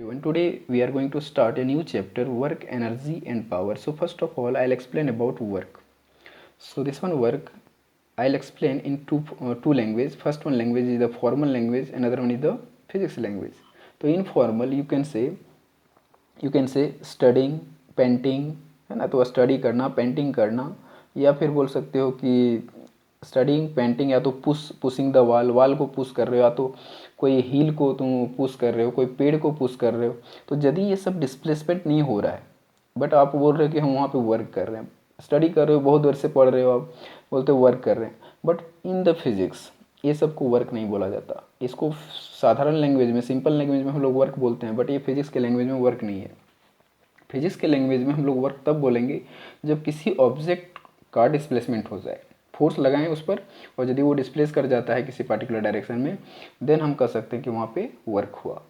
And today we are going to start a new chapter, work, energy and power. So first of all, I'll explain about work. So this one work I'll explain in two language. First one language is the formal language, another one is the physics language. So in formal you can say studying, painting, है ना, तो study करना, painting करना, या फिर बोल सकते हो कि स्टडिंग, पेंटिंग, या तो पुशिंग द वाल को पुश कर रहे हो, या तो कोई हील को तुम पुश कर रहे हो, कोई पेड़ को पुश कर रहे हो। तो यदि ये सब डिस्प्लेसमेंट नहीं हो रहा है बट आप बोल रहे हो कि हम वहाँ पे वर्क कर रहे हैं, स्टडी कर रहे हो, बहुत देर से पढ़ रहे हो, आप बोलते हो वर्क कर रहे हैं, बट इन द फिजिक्स ये सब को वर्क नहीं बोला जाता। इसको साधारण लैंग्वेज में, सिंपल लैंग्वेज में हम लोग वर्क बोलते हैं, बट ये फिजिक्स के लैंग्वेज में वर्क नहीं है। फिजिक्स के लैंग्वेज में हम लोग वर्क तब बोलेंगे जब किसी ऑब्जेक्ट का डिस्प्लेसमेंट हो जाए, फोर्स लगाएं उस पर, और यदि वो डिस्प्लेस कर जाता है किसी पार्टिकुलर डायरेक्शन में, देन हम कह सकते हैं कि वहाँ पे वर्क हुआ।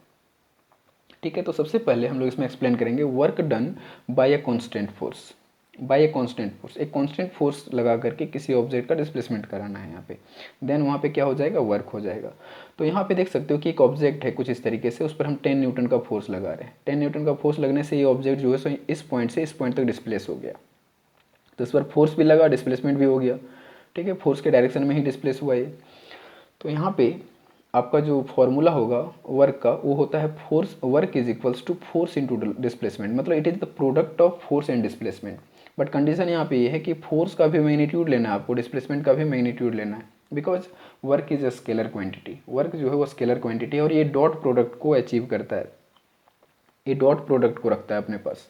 ठीक है, तो सबसे पहले हम लोग इसमें एक्सप्लेन करेंगे work done by a constant force. By a constant force, एक कांस्टेंट फोर्स लगा करके किसी ऑब्जेक्ट का डिस्प्लेसमेंट कराना है यहाँ पे, देन वहाँ पे क्या हो जाएगा, वर्क हो जाएगा। तो यहाँ पे देख सकते हो कि एक ऑब्जेक्ट है कुछ इस तरीके से, उस पर हम 10 न्यूटन का फोर्स लगा रहे हैं। 10 न्यूटन का फोर्स लगने से ये ऑब्जेक्ट जो है सो इस पॉइंट से इस पॉइंट तक डिस्प्लेस हो गया। तो इस पर फोर्स भी लगा, डिस्प्लेसमेंट भी हो गया। ठीक है, फोर्स के डायरेक्शन में ही डिस्प्लेस हुआ ये। तो यहाँ पे आपका जो फॉर्मूला होगा वर्क का, वो होता है force, work is equals to force into displacement, मतलब it is the product of force and displacement. But condition यहाँ पे ये है कि फोर्स का भी मैग्नीट्यूड लेना है आपको, डिस्प्लेसमेंट का भी मैग्नीट्यूड लेना है, because work is a scalar quantity. Work जो है वो स्केलर क्वांटिटी है और ये डॉट प्रोडक्ट को अचीव करता है, ये डॉट प्रोडक्ट को रखता है अपने पास।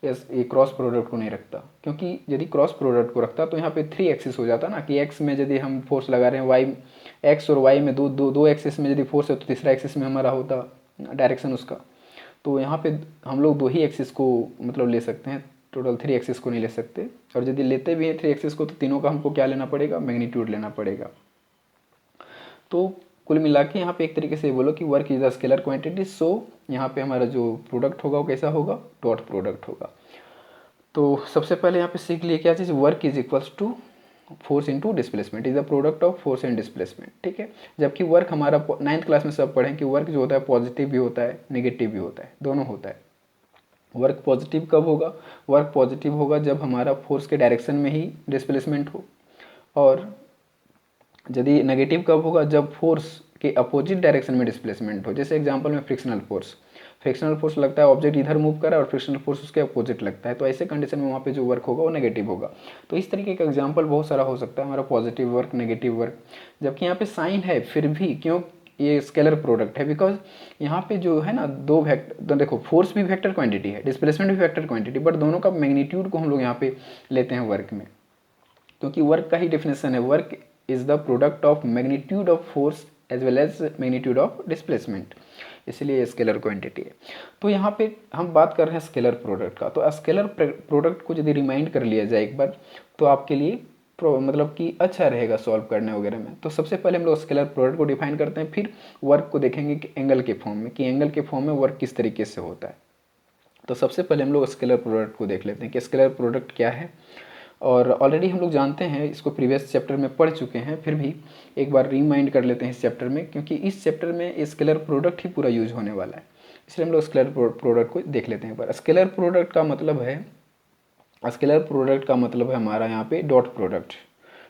यस, ये क्रॉस प्रोडक्ट को नहीं रखता, क्योंकि यदि क्रॉस प्रोडक्ट को रखता तो यहाँ पे 3 एक्सिस हो जाता ना, कि एक्स में यदि हम फोर्स लगा रहे हैं, वाई एक्स और वाई में दो एक्सिस में यदि फोर्स है, तो तीसरा एक्सिस में हमारा होता डायरेक्शन उसका। तो यहाँ पे हम लोग 2 ही एक्सिस को मतलब ले सकते हैं, टोटल 3 एक्सिस को नहीं ले सकते। और यदि लेते भी हैं 3 एक्सिस को, तो तीनों का हमको क्या लेना पड़ेगा, मैग्नीट्यूड लेना पड़ेगा। तो कुल मिला के यहाँ पे एक तरीके से बोलो कि work is a scalar quantity, so यहाँ पे हमारा जो प्रोडक्ट होगा वो कैसा होगा, डॉट प्रोडक्ट होगा। तो सबसे पहले यहाँ पे सीख लिए क्या चीज़, work is equals to force into displacement, is the product of force and displacement. ठीक है, जबकि वर्क हमारा 9th क्लास में सब पढ़ें कि वर्क जो होता है पॉजिटिव भी होता है, नेगेटिव भी होता है, दोनों होता है। वर्क पॉजिटिव कब होगा, वर्क पॉजिटिव होगा जब हमारा फोर्स के डायरेक्शन में ही डिस्प्लेसमेंट हो, और यदि नेगेटिव कब होगा, जब फोर्स के अपोजिट डायरेक्शन में डिस्प्लेसमेंट हो। जैसे एग्जांपल में फ्रिक्शनल फोर्स, फ्रिक्शनल फोर्स लगता है, ऑब्जेक्ट इधर मूव कर रहा है और फ्रिक्शनल फोर्स उसके अपोजिट लगता है, तो ऐसे कंडीशन में वहाँ पे जो वर्क होगा वो नेगेटिव होगा। तो इस तरीके का एग्जांपल बहुत सारा हो सकता है हमारा, पॉजिटिव वर्क, नेगेटिव वर्क। जबकि यहाँ पे साइन है फिर भी, क्यों, ये स्केलर प्रोडक्ट है, बिकॉज यहाँ पे जो है ना दो वेक्टर, तो देखो फोर्स भी वेक्टर क्वांटिटी है, डिस्प्लेसमेंट भी वेक्टर क्वांटिटी, बट दोनों का मैग्नीट्यूड को हम लोग यहाँ पे लेते हैं वर्क में, क्योंकि वर्क का ही डेफिनेशन है, work is the product of magnitude of force as well as magnitude of displacement, इसलिए स्केलर क्वांटिटी है। तो यहाँ पे हम बात कर रहे हैं स्केलर प्रोडक्ट का। तो स्केलर प्रोडक्ट को यदि रिमाइंड कर लिया जाए एक बार, तो आपके लिए मतलब कि अच्छा रहेगा सॉल्व करने वगैरह में। तो सबसे पहले हम लोग स्केलर प्रोडक्ट को डिफाइन करते हैं, फिर वर्क को देखेंगे कि एंगल के फॉर्म में, कि एंगल के फॉर्म में वर्क किस तरीके से होता है। तो सबसे पहले हम लोग स्केलर प्रोडक्ट को देख लेते हैं कि स्केलर प्रोडक्ट क्या है। और ऑलरेडी हम लोग जानते हैं, इसको प्रीवियस चैप्टर में पढ़ चुके हैं, फिर भी एक बार रिमाइंड कर लेते हैं इस चैप्टर में, क्योंकि इस चैप्टर में स्केलर प्रोडक्ट ही पूरा यूज होने वाला है, इसलिए हम लोग स्केलर प्रोडक्ट को देख लेते हैं एक बार। स्केलर प्रोडक्ट का मतलब है, स्केलर प्रोडक्ट का मतलब है हमारा यहाँ पे डॉट प्रोडक्ट।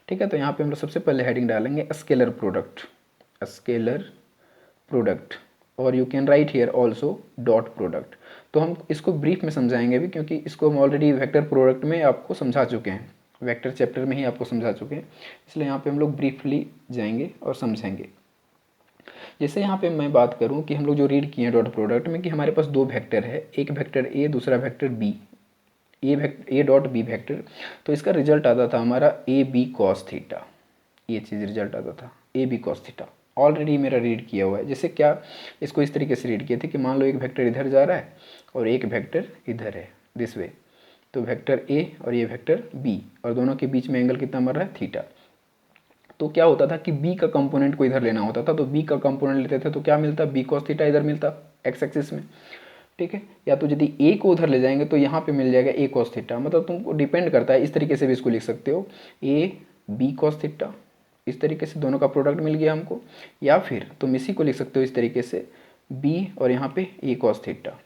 ठीक है, तो यहाँ पे हम लोग सबसे पहले हेडिंग डालेंगे स्केलर प्रोडक्ट, स्केलर प्रोडक्ट, और you can write here also dot product. तो हम इसको ब्रीफ में समझाएंगे भी, क्योंकि इसको हम ऑलरेडी वेक्टर प्रोडक्ट में आपको समझा चुके हैं, वेक्टर चैप्टर में ही आपको समझा चुके हैं, इसलिए यहाँ पे हम लोग ब्रीफली जाएंगे और समझेंगे। जैसे यहाँ पे मैं बात करूँ कि हम लोग जो रीड किए हैं डॉट प्रोडक्ट में, कि हमारे पास 2 वेक्टर है, एक वेक्टर ए, दूसरा vector B, A dot B vector. तो इसका रिजल्ट आता था हमारा ए बी कॉस थीटा, ये चीज़ रिजल्ट आता था A B cos theta, already मेरा रीड किया हुआ है। जैसे क्या, इसको इस तरीके से रीड किए थे कि मान लो एक वेक्टर इधर जा रहा है और एक वेक्टर इधर है, दिस वे, तो वेक्टर ए और ये वेक्टर बी, और दोनों के बीच में एंगल कितना बन रहा है, थीटा। तो क्या होता था कि बी का कंपोनेंट को इधर लेना होता था, तो बी का कंपोनेंट लेते थे तो क्या मिलता, बी कॉस थीटा इधर मिलता एक्स एक्सिस में। ठीक है, या तो यदि ए को उधर ले जाएंगे तो यहाँ पे मिल जाएगा ए कॉस थीटा, मतलब तुमको डिपेंड करता है, इस तरीके से भी इसको लिख सकते हो, ए बी कॉस थीटा, इस तरीके से दोनों का प्रोडक्ट मिल गया हमको। या फिर तुम इसी को लिख सकते हो इस तरीके से, बी और यहाँ पे ए कॉस थीटा,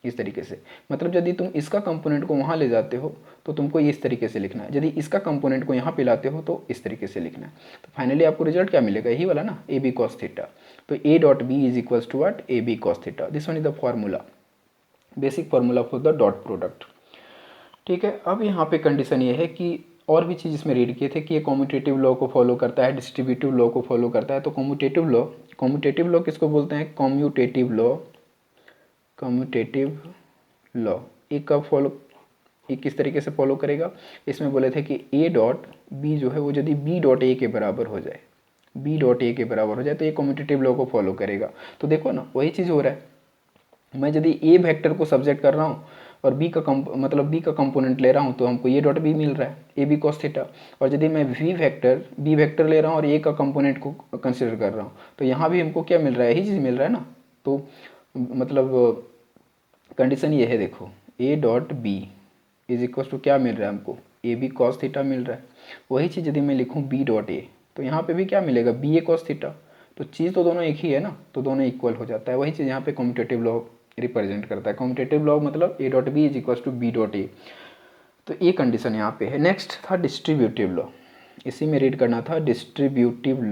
इस तरीके से। मतलब यदि तुम इसका कंपोनेंट को वहाँ ले जाते हो तो तुमको इस तरीके से लिखना है, यदि इसका कंपोनेंट को यहाँ पे लाते हो तो इस तरीके से लिखना है। तो फाइनली आपको रिजल्ट क्या मिलेगा, यही वाला ना, ए बी कॉस थीटा। तो A dot B is equals to what, A B cos theta. This one is the formula, basic formula for the dot product. ठीक है, अब यहाँ पे कंडीशन ये है कि और भी चीज़ इसमें रीड किए थे कि ये कॉम्यूटेटिव लॉ को फॉलो करता है, डिस्ट्रीब्यूटिव लॉ को फॉलो करता है। तो कॉम्यूटेटिव लॉ किसको बोलते हैं, कॉम्यूटेटिव लॉ एक का फॉलो, ये किस तरीके से फॉलो करेगा, इसमें बोले थे कि ए डॉट बी जो है वो यदि बी डॉट ए के बराबर हो जाए, बी डॉट ए के बराबर हो जाए तो ये कॉम्यूटेटिव लॉ को फॉलो करेगा। तो देखो ना वही चीज़ हो रहा है, मैं यदि ए वेक्टर को सब्जेक्ट कर रहा हूँ और बी का मतलब बी का कंपोनेंट ले रहा हूँ तो हमको ए डॉट बी मिल रहा है, ए बी कॉस थीटा। और यदि मैं बी वेक्टर ले रहा हूँ और ए का कंपोनेंट को कंसिडर कर रहा हूँ तो यहाँ भी हमको क्या मिल रहा है, यही चीज़ मिल रहा है ना। तो मतलब कंडीशन ये है, देखो A dot B is equal to क्या मिल रहा है हमको, ए बी कॉस थीटा मिल रहा है। वही चीज़ यदि मैं लिखूँ बी डॉट ए तो यहाँ पे भी क्या मिलेगा, बी ए कॉस थीटा। तो चीज़ तो दोनों एक ही है ना, तो दोनों इक्वल हो जाता है। वही चीज़ यहाँ पे कॉम्यूटेटिव लॉ रिप्रेजेंट करता है। कॉम्यूटेटिव लॉ मतलब A dot B is equal to B dot A. तो ये कंडीशन यहाँ पे है। नेक्स्ट था डिस्ट्रीब्यूटिव लॉ, इसी में रीड करना था distributive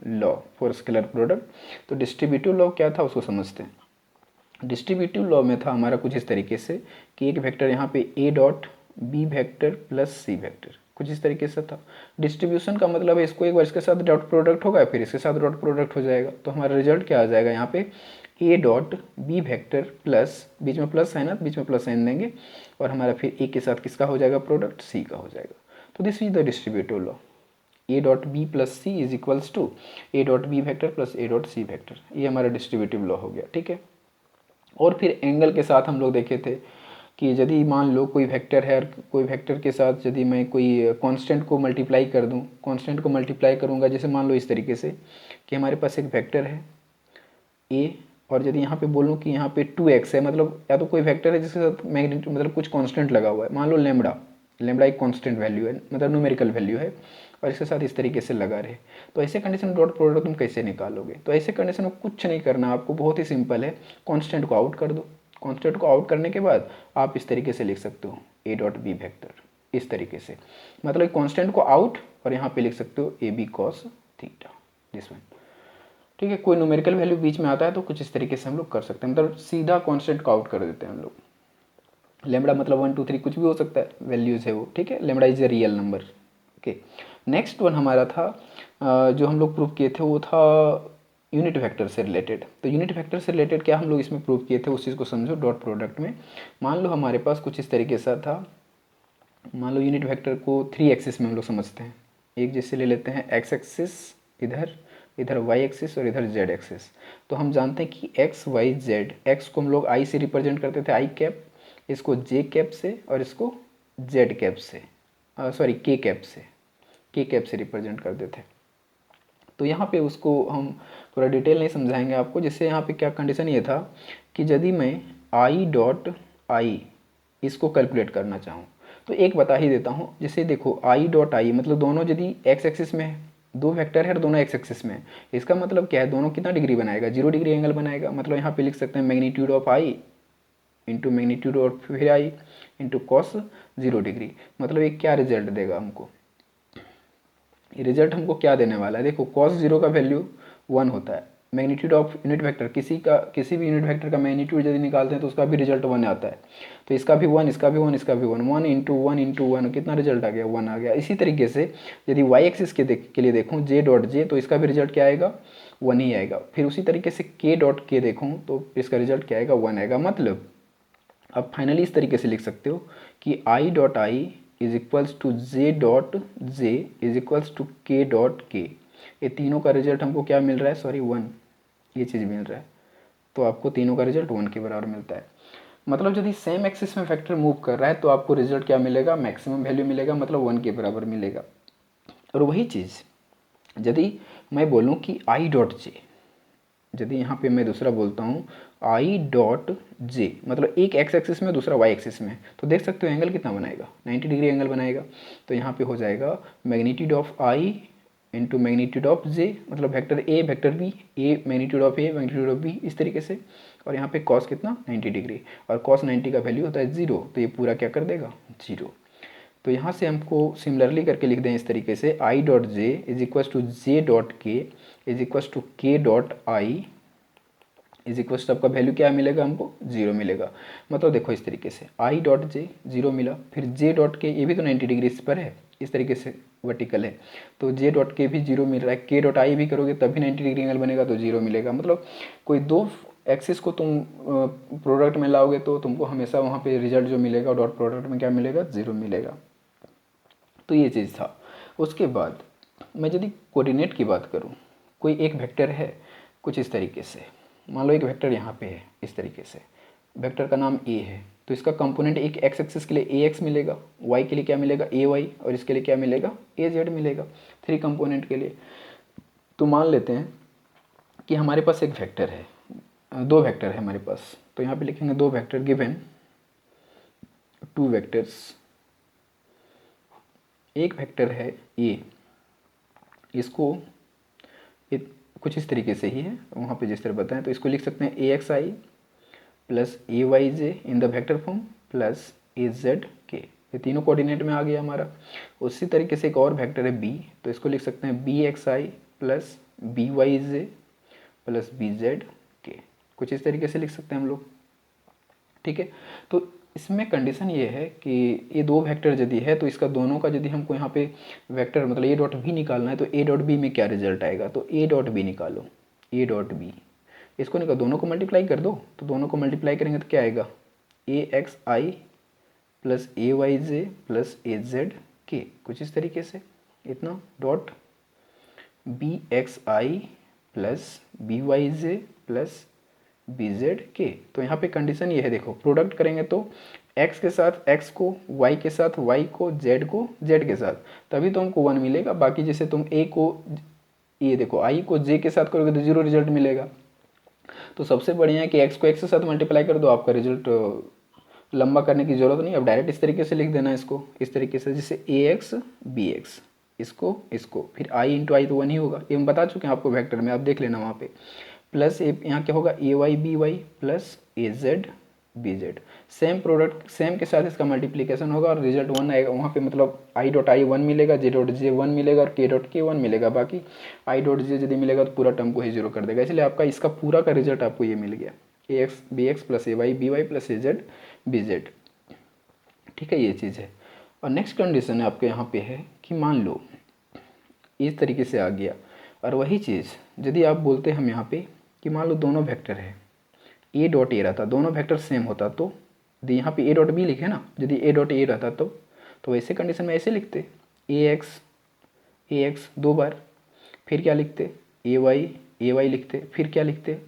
law for scalar product. तो डिस्ट्रीब्यूटिव लॉ क्या था उसको समझते हैं। डिस्ट्रीब्यूटिव लॉ में था हमारा कुछ इस तरीके से कि एक वेक्टर यहाँ पे A dot B vector plus C vector, कुछ इस तरीके से था। डिस्ट्रीब्यूशन का मतलब है इसको एक बार इसके साथ डॉट प्रोडक्ट होगा फिर इसके साथ डॉट प्रोडक्ट हो जाएगा। तो हमारा रिजल्ट क्या आ जाएगा यहाँ पे, A dot B vector plus, बीच में प्लस साइन है बीच में प्लस साइन देंगे और हमारा फिर ए के साथ किसका हो जाएगा प्रोडक्ट, सी का हो जाएगा। तो this is the distributive law, A dot B plus C is equals to A dot B vector plus A dot C vector. ये हमारा डिस्ट्रीब्यूटिव लॉ हो गया। ठीक है, और फिर एंगल के साथ हम लोग देखे थे कि यदि मान लो कोई वेक्टर है और कोई वेक्टर के साथ यदि मैं कोई कांस्टेंट को मल्टीप्लाई कर दूं, कांस्टेंट को मल्टीप्लाई करूंगा, जैसे मान लो इस तरीके से कि हमारे पास एक वेक्टर है ए और यदि यहाँ पे बोलूँ कि यहाँ पे 2x है, मतलब या तो कोई वेक्टर है जिसके साथ मैग्नीट्यूड मतलब कुछ कांस्टेंट लगा हुआ है, मान लो लेमडा एक कांस्टेंट वैल्यू है, मतलब न्यूमेरिकल वैल्यू है और इसके साथ इस तरीके से लगा रहे। तो ऐसे कंडीशन में डॉट प्रोडक्ट तुम कैसे निकालोगे, तो ऐसे कंडीशन में कुछ नहीं करना आपको, बहुत ही सिंपल है, कांस्टेंट को आउट कर दो। कांस्टेंट को आउट करने के बाद आप इस तरीके से लिख सकते हो ए डॉट बी वेक्टर, इस तरीके से, मतलब कांस्टेंट को आउट और यहाँ पे लिख सकते हो A B cos theta, this one. ठीक है, कोई न्यूमेरिकल वैल्यू बीच में आता है तो कुछ इस तरीके से हम लोग कर सकते हैं, मतलब सीधा कांस्टेंट को आउट कर देते हैं हम लोग। लेमडा मतलब 1 2 3 कुछ भी हो सकता है, वैल्यूज है वो। ठीक है, lambda is a real number. Okay, next one हमारा था जो हम लोग प्रूव किए थे वो था यूनिट वेक्टर से रिलेटेड। तो यूनिट वेक्टर से रिलेटेड क्या हम लोग इसमें प्रूव किए थे उस चीज़ को समझो। डॉट प्रोडक्ट में मान लो हमारे पास कुछ इस तरीके से था, मान लो यूनिट वेक्टर को 3 एक्सिस में हम लोग समझते हैं। एक जैसे ले लेते हैं एक्स एक्सिस, इधर वाई एक्सिस और इधर जेड एक्सिस। तो हम जानते हैं कि एक्स वाई जेड, एक्स को हम लोग आई से रिप्रेजेंट करते थे, आई कैप, इसको जे कैप से और इसको जेड कैप से, सॉरी के कैप से रिप्रेजेंट करते थे। तो यहाँ पे उसको हम पूरा डिटेल नहीं समझाएंगे आपको। जैसे यहाँ पे क्या कंडीशन ये था कि यदि मैं आई डॉट आई इसको कैलकुलेट करना चाहूँ तो एक बता ही देता हूँ। जैसे देखो आई डॉट आई मतलब दोनों यदि एक्स एक्सिस में है, दो वेक्टर है और दोनों एक्स एक्सिस में है, इसका मतलब क्या है, दोनों कितना डिग्री बनाएगा, 0 डिग्री एंगल बनाएगा। मतलब यहाँ पे लिख सकते हैं magnitude of I into magnitude of फिर आई इंटू कॉस 0 डिग्री। मतलब ये क्या रिजल्ट देगा हमको, ये रिजल्ट हमको क्या देने वाला है, देखो cos 0 का वैल्यू 1 होता है। मैग्नीट्यूड ऑफ यूनिट वेक्टर, किसी भी यूनिट वेक्टर का मैग्नीट्यूड यदि निकालते हैं तो उसका भी रिजल्ट 1 आता है। तो इसका भी 1, इसका भी 1, इसका भी 1, 1 इंटू 1 कितना रिजल्ट आ गया, 1 आ गया। इसी तरीके से यदि वाई एक्सिस के लिए देखूँ जे डॉट जे, तो इसका भी रिजल्ट क्या आएगा, 1 ही आएगा। फिर उसी तरीके से के डॉट के देखूँ तो इसका रिजल्ट क्या आएगा, 1 आएगा। मतलब अब फाइनली इस तरीके से लिख सकते हो कि I dot I is equals to J dot J is equals to K dot K. ये तीनों का रिजल्ट हमको क्या मिल रहा है, सॉरी 1, ये चीज़ मिल रहा है। तो आपको तीनों का रिजल्ट 1 के बराबर मिलता है। मतलब यदि सेम एक्सिस में वेक्टर मूव कर रहा है तो आपको रिजल्ट क्या मिलेगा, मैक्सिमम वैल्यू मिलेगा, मतलब 1 के बराबर मिलेगा। और वही चीज़ यदि मैं बोलूँ कि आई डॉट जे, यदि यहाँ पे मैं दूसरा बोलता हूँ आई डॉट जे, मतलब एक एक्स एक्सिस में दूसरा वाई एक्सिस में, तो देख सकते हो एंगल कितना बनाएगा, 90 डिग्री एंगल बनाएगा। तो यहाँ पे हो जाएगा magnitude of I into magnitude of J, मतलब vector A vector B, A magnitude of A magnitude of B, इस तरीके से। और यहाँ पे कॉस कितना 90 डिग्री, और कॉस 90 का वैल्यू होता है 0, तो ये पूरा क्या कर देगा 0। तो यहाँ से हमको सिमिलरली करके लिख दें इस तरीके से, I dot J is equals to J dot K is equals to K dot I is equals to, आपका वैल्यू क्या मिलेगा हमको 0 मिलेगा। मतलब देखो इस तरीके से आई डॉट जे 0 मिला, फिर जे डॉट के, ये भी तो 90 डिग्री इस पर है, इस तरीके से वर्टिकल है, तो जे डॉट के भी 0 मिल रहा है, के डॉट आई भी करोगे तब भी 90 डिग्री एंगल बनेगा तो 0 मिलेगा। मतलब कोई दो एक्सिस को तुम प्रोडक्ट में लाओगे तो तुमको हमेशा वहाँ पे रिजल्ट जो मिलेगा डॉट प्रोडक्ट में क्या मिलेगा 0 मिलेगा। तो ये चीज़ था। उसके बाद मैं यदि कोऑर्डिनेट की बात करूँ, कोई एक वेक्टर है कुछ इस तरीके से, मान लो एक वेक्टर यहाँ पे है इस तरीके से, वेक्टर का नाम ए है, तो इसका कंपोनेंट एक एक्स एक्सिस के लिए ए एक्स मिलेगा, वाई के लिए क्या मिलेगा ए वाई, और इसके लिए क्या मिलेगा ए जेड मिलेगा, 3 कंपोनेंट के लिए। तो मान लेते हैं कि हमारे पास एक वेक्टर है, 2 वेक्टर है हमारे पास, तो यहाँ पे लिखेंगे 2 वेक्टर गिवन 2 वेक्टर्स। एक वेक्टर है ए, इसको कुछ इस तरीके से ही है वहाँ पे जिस तरह बताएं, तो इसको लिख सकते हैं A X I plus A Y J in the vector form plus A Z के, ये तीनों कोऑर्डिनेट में आ गया हमारा। उसी तरीके से एक और वेक्टर है बी, तो इसको लिख सकते हैं B x I plus B Y J plus B Z के, कुछ इस तरीके से लिख सकते हैं हम लोग। ठीक है, तो इसमें कंडीशन ये है कि ये 2 वेक्टर यदि है तो इसका दोनों का यदि हमको यहाँ पे वेक्टर मतलब ए डॉट बी निकालना है, तो ए डॉट बी में क्या रिजल्ट आएगा, तो ए डॉट बी निकालो, ए डॉट बी, इसको निकाल, दोनों को मल्टीप्लाई कर दो, तो दोनों को मल्टीप्लाई करेंगे तो क्या आएगा ए X I plus A Y J plus A Z के, कुछ इस तरीके से, इतना dot B x I plus B Y J plus B Z के। तो यहाँ पे कंडीशन ये है, देखो प्रोडक्ट करेंगे तो x के साथ x को, y के साथ y को, z को z के साथ, तभी तो हमको 1 मिलेगा। बाकी जैसे तुम a को, ये देखो i को j के साथ करोगे तो 0 रिजल्ट मिलेगा। तो सबसे बढ़िया है कि x को x के साथ मल्टीप्लाई कर दो, आपका रिजल्ट लंबा करने की ज़रूरत नहीं, अब डायरेक्ट इस तरीके से लिख देना इसको, इस तरीके से, जैसे ए एक्स बी एक्स, इसको फिर आई इंटू आई तो 1 ही होगा, ये हम बता चुके हैं आपको वेक्टर में, आप देख लेना वहाँ पे, प्लस यहाँ क्या होगा A Y B Y plus A Z B Z, same product same के साथ इसका मल्टीप्लिकेशन होगा और रिजल्ट 1 आएगा वहाँ पे, मतलब आई डॉट आई 1 मिलेगा, जे डॉट जे 1 मिलेगा और के डॉट के 1 मिलेगा, बाकी आई डॉट जे यदि मिलेगा तो पूरा टर्म को ही 0 कर देगा, इसलिए आपका इसका पूरा का रिजल्ट आपको ये मिल गया, ए x B x plus A Y B Y plus A Z B Z. ठीक है, ये चीज़ है। और नेक्स्ट कंडीशन आपके यहाँ पे है कि मान लो इस तरीके से आ गया, और वही चीज़ यदि आप बोलते हम यहाँ पे कि मान लो दोनों वेक्टर है ए डॉट ए रहता, दोनों वेक्टर सेम होता, तो यहाँ पे ए डॉट बी लिखे ना, यदि ए डॉट ए रहता तो वैसे कंडीशन में ऐसे लिखते ए एक्स 2 बार, फिर क्या लिखते ए वाई लिखते, फिर क्या लिखते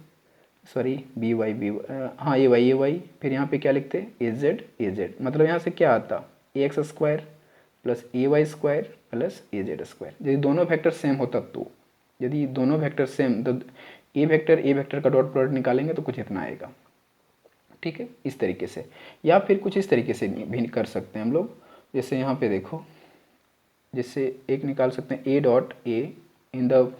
सॉरी बी वाई हाँ ए वाई, फिर यहाँ पे क्या लिखते ए जेड, मतलब यहाँ से क्या आता ए X square plus A Y square plus A Z square, यदि दोनों वेक्टर सेम होता तो, यदि दोनों वेक्टर सेम तो ए वेक्टर का डॉट प्रोडक्ट निकालेंगे तो कुछ इतना आएगा। ठीक है, इस तरीके से, या फिर कुछ इस तरीके से भी कर सकते हैं हम लोग, जैसे यहाँ पे देखो, जैसे एक निकाल सकते हैं ए dot A in the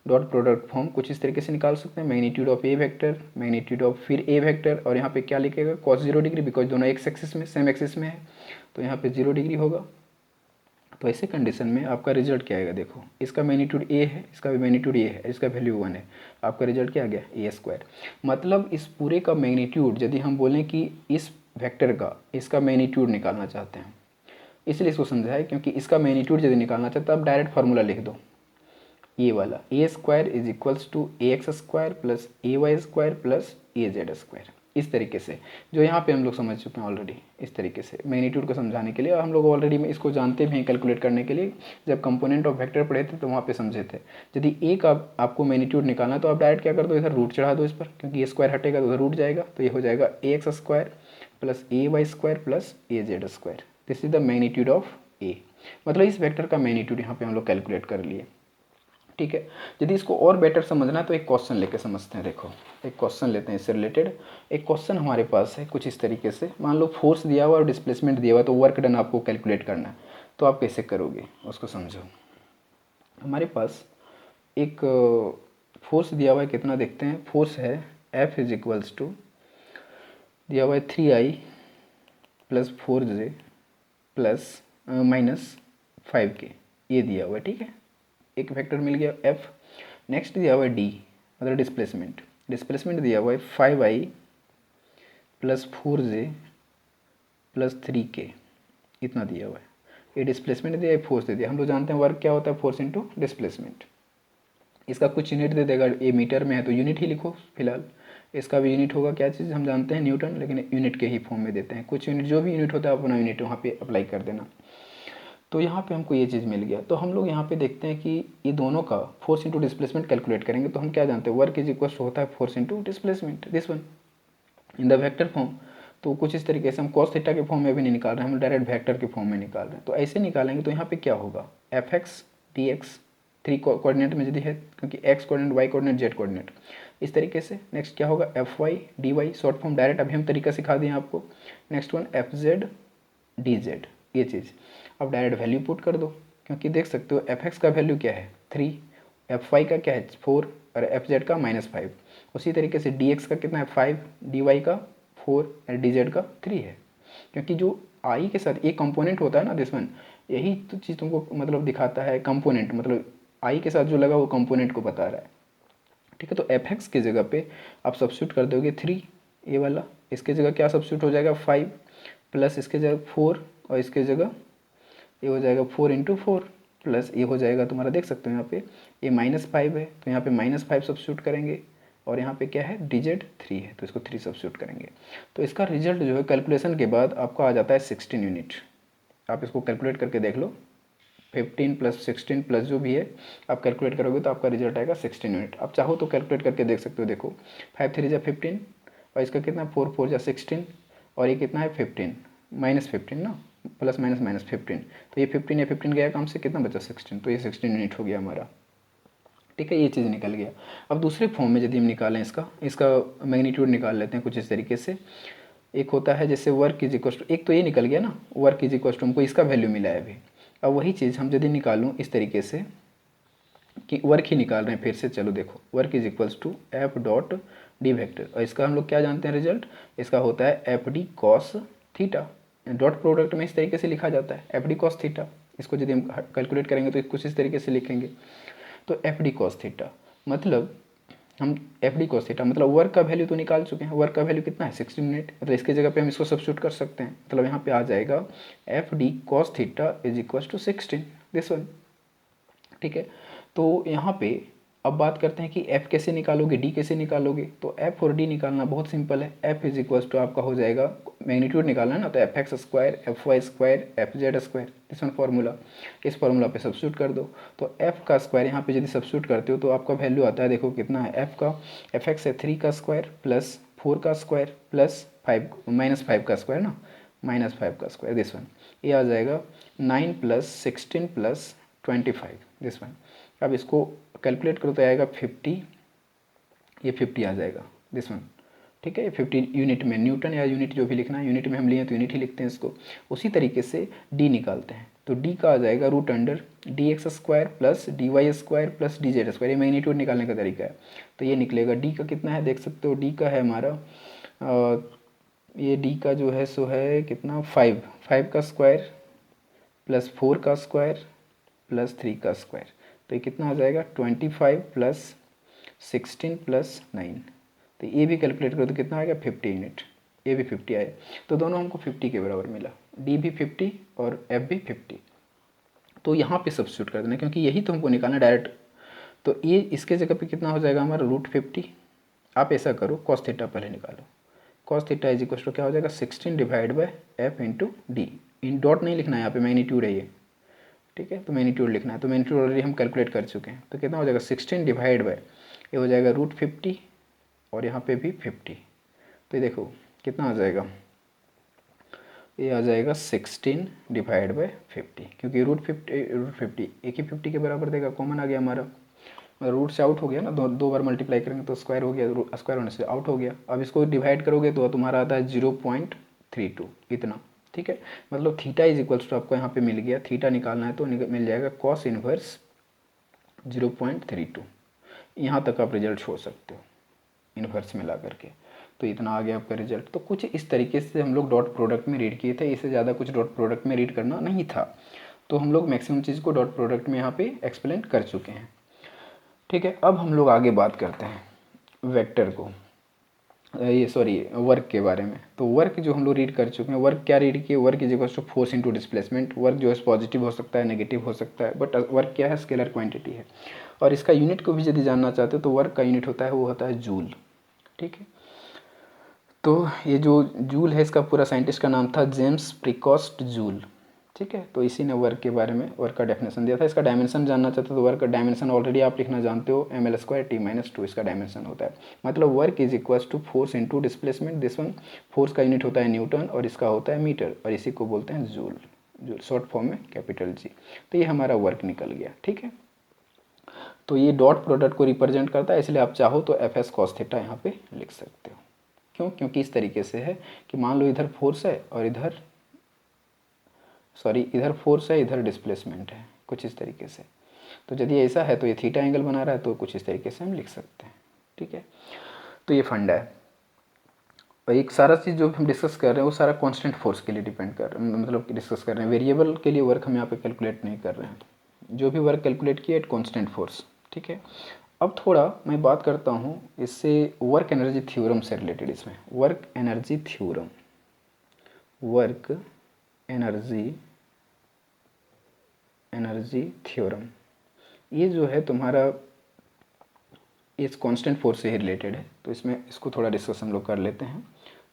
dot product form, कुछ इस तरीके से निकाल सकते हैं, magnitude of A vector, magnitude of फिर ए वेक्टर, और यहाँ पे क्या लिखेगा cos 0 डिग्री, बिकॉज दोनों एक्स एक्सिस में सेम एक्सिस में है, तो यहाँ पे 0 डिग्री होगा। तो ऐसे कंडीशन में आपका रिजल्ट क्या आएगा, देखो इसका मैग्नीट्यूड ए है, इसका भी मैग्नीट्यूड ए है, इसका वैल्यू 1 है, आपका रिजल्ट क्या आ गया ए स्क्वायर। मतलब इस पूरे का मैग्नीट्यूड यदि हम बोलें कि इस वेक्टर का इसका मैग्नीट्यूड निकालना चाहते हैं, इसलिए इसको समझाया, क्योंकि इसका मैग्नीट्यूड यदि निकालना चाहते हैं आप डायरेक्ट फार्मूला लिख दो, ये वाला A square is equals to A X square plus A Y square plus A Z square, इस तरीके से, जो यहाँ पे हम लोग समझ चुके हैं ऑलरेडी, इस तरीके से मैग्नीट्यूड को समझाने के लिए, और हम लोग ऑलरेडी में इसको जानते भी हैं कैलकुलेट करने के लिए, जब कंपोनेंट ऑफ वेक्टर पढ़े थे तो वहाँ पे समझे थे। यदि ए का आपको मैग्नीट्यूड निकालना है तो आप डायरेक्ट क्या कर दो, इधर रूट चढ़ा दो इस पर, क्योंकि ए स्क्वायर हटेगा तो उधर रूट जाएगा, तो ये हो जाएगा A X square plus A Y square plus A Z square, this is the magnitude of A, मतलब इस वेक्टर का मैग्नीट्यूड यहाँ पे हम लोग कैलकुलेट कर लिए। ठीक है, यदि इसको और बेटर समझना है तो एक क्वेश्चन लेके समझते हैं। देखो एक क्वेश्चन लेते हैं इससे रिलेटेड, एक क्वेश्चन हमारे पास है कुछ इस तरीके से, मान लो फोर्स दिया हुआ और डिस्प्लेसमेंट दिया हुआ, तो वर्क डन आपको कैलकुलेट करना है, तो आप कैसे करोगे उसको समझो। हमारे पास एक फोर्स दिया हुआ है, कितना देखते हैं। फोर्स है F इज इक्वल्स टू दिया हुआ है 3I plus 4J plus minus 5K, ये दिया हुआ है, ठीक है। एक वेक्टर मिल गया F। नेक्स्ट दिया हुआ है D, मतलब डिस्प्लेसमेंट। डिस्प्लेसमेंट दिया हुआ है 5I plus 4J plus 3K, इतना दिया हुआ है। ये डिस्प्लेसमेंट दिया है, फोर्स दे दिया। हम लोग जानते हैं वर्क क्या होता है, फोर्स इंटू डिस्प्लेसमेंट। इसका कुछ यूनिट दे देगा, ये मीटर में है तो यूनिट ही लिखो फिलहाल। इसका भी यूनिट होगा क्या चीज़, हम जानते हैं न्यूटन, लेकिन यूनिट के ही फॉर्म में देते हैं। कुछ यूनिट, जो भी यूनिट होता है अपना यूनिट वहाँ पे अप्लाई कर देना। तो यहाँ पे हमको ये चीज़ मिल गया। तो हम लोग यहाँ पे देखते हैं कि ये दोनों का फोर्स इंटू डिस्प्लेसमेंट कैलकुलेट करेंगे। तो हम क्या जानते हैं, वर्क इज इक्वल होता है force into displacement, this one in the vector form. तो कुछ इस तरीके से हम कॉस थीटा के फॉर्म में भी नहीं निकाल रहे हैं, हम डायरेक्ट वेक्टर के फॉर्म में निकाल रहे हैं। तो ऐसे निकालेंगे तो यहाँ पे क्या होगा, F X D X, three coordinate में यदि है, क्योंकि X coordinate, Y coordinate, Z coordinate, इस तरीके से। नेक्स्ट क्या होगा, F Y D Y, short form direct अभी हम तरीका सिखा दिए आपको। Next one F Z D Z, ये चीज़ अब डायरेक्ट वैल्यू पुट कर दो, क्योंकि देख सकते हो एफ एक्स का वैल्यू क्या है 3, एफ वाई का क्या है 4 और एफ जेड का -5। उसी तरीके से डी एक्स का कितना है 5, डी वाई का 4 और डी जेड का 3 है। क्योंकि जो आई के साथ एक कंपोनेंट होता है ना दिस वन, यही तो चीज़ तुमको मतलब दिखाता है कंपोनेंट, मतलब आई के साथ जो लगा वो कंपोनेंट को बता रहा है, ठीक है। तो एफ एक्स की जगह पे आप सब्स्टिट्यूट कर दोगे 3, ये वाला, इसके जगह क्या सब्स्टिट्यूट हो जाएगा 5 प्लस इसके जगह 4 और इसके जगह ये हो जाएगा 4 इंटू 4 प्लस ये हो जाएगा तुम्हारा, देख सकते हो यहाँ पे ये -5 है तो यहाँ पे -5 सब्स्टिट्यूट करेंगे, और यहाँ पे क्या है डिजिट 3 है तो इसको 3 सब्स्टिट्यूट करेंगे। तो इसका रिजल्ट जो है कैलकुलेशन के बाद आपको आ जाता है 16 यूनिट। आप इसको कैलकुलेट करके देख लो, 15 प्लस 16 प्लस जो भी है आप कैलकुलेट करोगे तो आपका रिजल्ट आएगा 16 यूनिट। आप चाहो तो कैलकुलेट करके देख सकते हो, देखो 5 3 जा 15 और इसका कितना 4 4 जा 16 और ये कितना है 15 -15 ना, प्लस माइनस -15, तो ये 15 या 15 गया काम से, कितना बचा 16, तो ये 16 यूनिट हो गया हमारा, ठीक है। ये चीज़ निकल गया। अब दूसरे फॉर्म में यदि हम निकालें इसका मैग्नीट्यूड निकाल लेते हैं कुछ इस तरीके से। एक होता है जैसे वर्क इज इक्वल टू, एक तो ये निकल गया ना वर्क इज इक्वल टू, हमको इसका वैल्यू मिला है अभी। अब वही चीज़ हम यदि निकालूँ इस तरीके से कि वर्क ही निकाल रहे हैं फिर से, चलो देखो work is equals to F dot D vector, और इसका हम लोग क्या जानते हैं रिजल्ट, इसका होता है F D cos theta. Dot product में इस तरीके से लिखा जाता है एफ डी कॉस थीटा। इसको यदि हम कैलकुलेट करेंगे तो कुछ इस तरीके से लिखेंगे, तो एफ डी कॉस थीटा मतलब हम एफ डी कॉस थीटा मतलब वर्क का वैल्यू तो निकाल चुके हैं। वर्क का वैल्यू कितना है 16 यूनिट, मतलब इसके जगह पे हम इसको सब्स्टिट्यूट कर सकते हैं। मतलब यहाँ पे आ जाएगा F D cos theta is equal to 16, this one, ठीक है। तो यहाँ पे अब बात करते हैं कि f कैसे निकालोगे, d कैसे निकालोगे। तो f और d निकालना बहुत सिंपल है। f इज इक्वल्स टू आपका हो जाएगा, मैग्नीट्यूड निकालना है ना, तो F X square F Y square F Z square, this one formula. इस फार्मूला पे सब्स्टिट्यूट कर दो, तो f का स्क्वायर यहाँ पे यदि सब्स्टिट्यूट करते हो तो आपका वैल्यू आता है, देखो कितना है f का, एफ एक्स है 3 का स्क्वायर प्लस 4 का स्क्वायर प्लस 5 -5 का स्क्वायर ना, -5 का स्क्वायर, दिस वन। ये आ जाएगा 9 प्लस 16 प्लस 25, दिस वन। अब इसको कैलकुलेट करो तो आएगा 50, ये 50 आ जाएगा, दिस वन, ठीक है। ये 50 यूनिट में, न्यूटन या यूनिट जो भी लिखना है, यूनिट में हम लिए तो यूनिट ही लिखते हैं इसको। उसी तरीके से डी निकालते हैं, तो डी का आ जाएगा root under D X square plus D Y square plus D Z square, ये मैग्नीट्यूड निकालने का तरीका है। तो ये निकलेगा डी का कितना है, देख सकते हो डी का है हमारा ये डी का जो है सो है कितना 5 का स्क्वायर प्लस 4 का स्क्वायर प्लस 3 का स्क्वायर, तो ये कितना आ जाएगा 25 प्लस 16 प्लस 9, तो ये भी कैलकुलेट करो तो कितना आएगा 50 यूनिट, ये भी 50 आए। तो दोनों हमको 50 के बराबर मिला, डी भी 50 और एफ भी 50। तो यहाँ पे सब्स्टिट्यूट कर देना, क्योंकि यही तो हमको निकालना डायरेक्ट। तो ये इसके जगह पे कितना हो जाएगा हमारा √50। आप ऐसा करो कॉस थीटा पहले निकालो, cos theta is equal to क्या हो जाएगा 16 divide by F into D. इन डॉट नहीं लिखना है यहाँ पे, मैग्नीट्यूड है ये, ठीक है। तो मैग्नीट्यूड लिखना है, तो मैग्नीट्यूड ऑलरेडी हम कैलकुलेट कर चुके हैं। तो कितना हो जाएगा 16 डिवाइड बाय, ये हो जाएगा √50 और यहाँ पे भी 50, तो ये देखो कितना आ जाएगा, ये आ जाएगा 16 डिवाइड बाय 50, क्योंकि √50 एक ही 50 के बराबर देगा, कॉमन आ गया हमारा, रूट से आउट हो गया ना, दो बार मल्टीप्लाई करेंगे तो स्क्वायर हो गया, स्क्वायर होने से आउट हो गया। अब इसको डिवाइड करोगे तो तुम्हारा आता है 0.32 इतना, ठीक है। मतलब थीटा इज इक्वल्स टू आपको यहाँ पे मिल गया, थीटा निकालना है तो मिल जाएगा कॉस इनवर्स 0.32, यहाँ तक आप रिजल्ट छोड़ सकते हो इन्वर्स में ला करके। तो इतना आ गया आपका रिजल्ट। तो कुछ इस तरीके से हम लोग डॉट प्रोडक्ट में रीड किए थे, इससे ज़्यादा कुछ डॉट प्रोडक्ट में रीड करना नहीं था। तो हम लोग मैक्सिमम चीज़ को डॉट प्रोडक्ट में यहाँ पे एक्सप्लेन कर चुके हैं। ठीक है, अब हम लोग आगे बात करते हैं वेक्टर को, ये सॉरी वर्क के बारे में। तो वर्क जो हम लोग रीड कर चुके हैं, वर्क क्या रीड किए, work is equal to force into displacement. Work जो है पॉजिटिव हो सकता है, नेगेटिव हो सकता है, बट वर्क क्या है, स्केलर क्वांटिटी है। और इसका यूनिट को भी यदि जानना चाहते हो तो वर्क का यूनिट होता है, वो होता है जूल। ठीक है, तो ये जो जूल है इसका पूरा साइंटिस्ट का नाम था जेम्स प्रिकॉस्ट जूल। ठीक है, तो इसी ने वर्क के बारे में वर्क का डेफिनेशन दिया था। इसका डायमेंशन जानना चाहते हो तो वर्क का डायमेंशन ऑलरेडी आप लिखना जानते हो, ml²t-2 इसका डायमेंशन होता है। मतलब work is equal to force into displacement. This one force का यूनिट होता है न्यूटन और इसका होता है मीटर, और इसी को बोलते हैं जूल, जूल शॉर्ट फॉर्म में कैपिटल जी। तो ये हमारा वर्क निकल गया। ठीक है, तो ये डॉट प्रोडक्ट को रिप्रेजेंट करता है, इसलिए आप चाहो तो एफ एस कॉस थीटा यहाँ पे लिख सकते हो। क्यों? क्योंकि इस तरीके से है कि मान लो इधर फोर्स है और इधर इधर फोर्स है, इधर डिस्प्लेसमेंट है, कुछ इस तरीके से। तो यदि ऐसा है तो ये थीटा एंगल बना रहा है, तो कुछ इस तरीके से हम लिख सकते हैं। ठीक है, तो ये फंडा है। और एक सारा चीज़ जो हम डिस्कस कर रहे हैं वो सारा कांस्टेंट फोर्स के लिए डिपेंड कर रहे हैं, मतलब डिस्कस कर रहे हैं। वेरिएबल के लिए वर्क हम यहाँ पे कैलकुलेट नहीं कर रहे हैं, जो भी वर्क कैलकुलेट किया एट कांस्टेंट फोर्स। ठीक है, अब थोड़ा मैं बात करता हूँ इससे वर्क एनर्जी थ्योरम से रिलेटेड। इसमें work energy theorem, work energy theorem, ये जो है तुम्हारा इस कांस्टेंट फोर्स से ही रिलेटेड है। तो इसमें इसको थोड़ा डिस्कस हम लोग कर लेते हैं।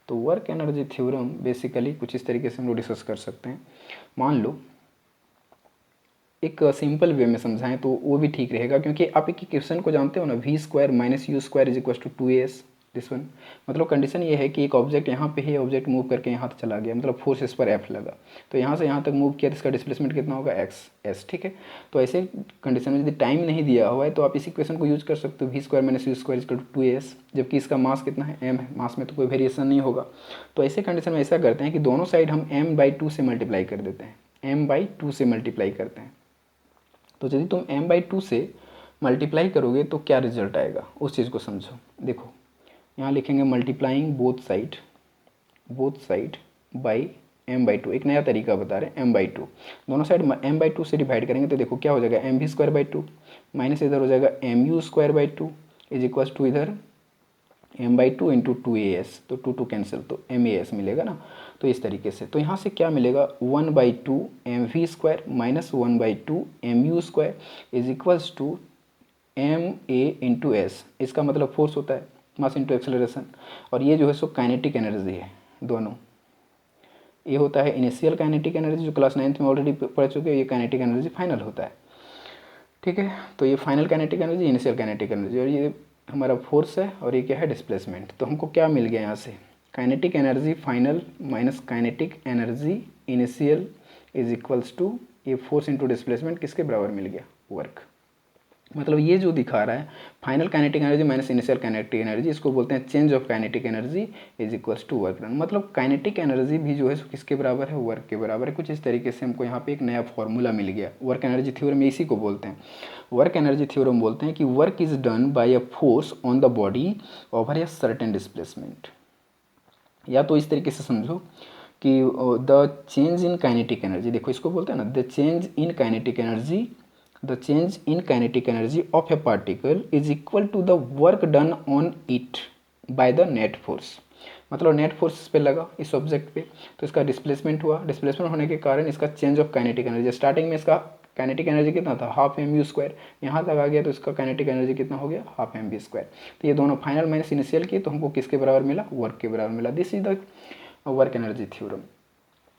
तो वर्क एनर्जी थ्योरम बेसिकली कुछ इस तरीके से हम लोग डिस्कस कर सकते हैं। मान लो एक सिंपल वे में समझाएं तो वो भी ठीक रहेगा, क्योंकि आप एक क्वेश्चन को जानते हो ना, v² - u² is equal to 2as। This one मतलब कंडीशन ये है कि एक ऑब्जेक्ट यहाँ पे है, ऑब्जेक्ट मूव करके यहाँ तक चला गया, मतलब फोर्स इस पर F लगा, तो यहाँ से यहाँ तक मूव किया तो इसका डिस्प्लेसमेंट कितना होगा, x s। ठीक है, तो ऐसे कंडीशन में यदि टाइम नहीं दिया हुआ है तो आप इसी क्वेश्चन को यूज कर सकते हो, v² - u² is equal to 2as, जबकि इसका मास कितना है, m है, मास में तो कोई वेरिएशन नहीं होगा। तो ऐसे कंडीशन में ऐसा करते हैं कि दोनों साइड हम m/2 से मल्टीप्लाई कर देते हैं, m/2 से मल्टीप्लाई करते हैं। तो यदि तुम m/2 से मल्टीप्लाई करोगे तो क्या रिजल्ट आएगा, उस चीज़ को समझो। देखो यहाँ लिखेंगे multiplying both side by m/2, एक नया तरीका बता रहे हैं, m/2 दोनों साइड m/2 से डिवाइड करेंगे तो देखो क्या हो जाएगा, mv²/2 माइनस इधर हो जाएगा mu²/2 इज इक्वल टू इधर m/2 इंटू 2as, तो 2 कैंसिल, तो mas मिलेगा ना। तो इस तरीके से तो यहाँ से क्या मिलेगा, 1/2 mv² minus 1/2 mu² is equals to ma into s। इसका मतलब फोर्स होता है, मास इंटू एक्सेलरेशन, और ये जो है सो काइनेटिक एनर्जी है दोनों। ये होता है इनिशियल काइनेटिक एनर्जी, जो क्लास 9th में ऑलरेडी पढ़ चुके हैं, ये काइनेटिक एनर्जी फाइनल होता है। ठीक है, तो ये final kinetic energy, initial kinetic energy, और ये हमारा फोर्स है, और ये क्या है, डिस्प्लेसमेंट। तो हमको क्या मिल गया यहाँ से, kinetic energy final minus kinetic energy initial is equals to ये फोर्स इंटू डिस्प्लेसमेंट किसके बराबर मिल गया, वर्क। मतलब ये जो दिखा रहा है final kinetic energy minus initial kinetic energy, इसको बोलते हैं change of kinetic energy is equals to work done. मतलब काइनेटिक एनर्जी भी जो है किसके बराबर है, वर्क के बराबर है। कुछ इस तरीके से हमको यहाँ पे एक नया फॉर्मूला मिल गया। वर्क एनर्जी थ्योरम इसी को बोलते हैं, वर्क एनर्जी थ्योरम बोलते हैं कि work is done by a force on the body over a certain displacement. या तो इस तरीके से समझो कि the change in kinetic energy, देखो इसको बोलते हैं ना, the change in kinetic energy, the change in kinetic energy of a particle is equal to the work done on it by the net force। मतलब नेट फोर्स इस पे लगा, इस ऑब्जेक्ट पे, तो इसका डिस्प्लेसमेंट हुआ, डिस्प्लेसमेंट होने के कारण इसका change of kinetic energy, starting में इसका काइनेटिक एनर्जी कितना था, हाफ mu², यहाँ तक आ गया तो इसका काइनेटिक एनर्जी कितना हो गया, हाफ mv²। तो ये दोनों फाइनल माइनस इनिशियल की, तो हमको किसके बराबर मिला, वर्क के बराबर मिला। This is the work energy theorem.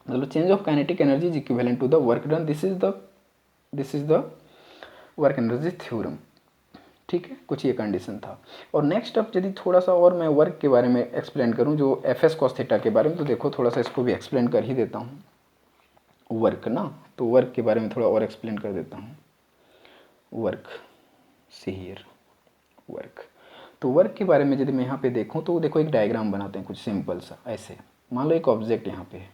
मतलब change of kinetic energy is equivalent to the work done, this is the work energy theorem. ठीक है, कुछ ये कंडीशन था। और नेक्स्ट अब यदि थोड़ा सा और मैं वर्क के बारे में एक्सप्लेन करूं, जो एफ एस कॉस थीटा के बारे में, तो देखो थोड़ा सा इसको भी एक्सप्लेन कर ही देता हूं, वर्क ना, तो वर्क के बारे में थोड़ा और एक्सप्लेन कर देता हूं। वर्क सी हियर, वर्क, तो वर्क के बारे में यदि मैं यहाँ पे देखूँ तो देखो एक डायग्राम बनाते हैं कुछ सिंपल सा। ऐसे मान लो एक ऑब्जेक्ट यहाँ पे है,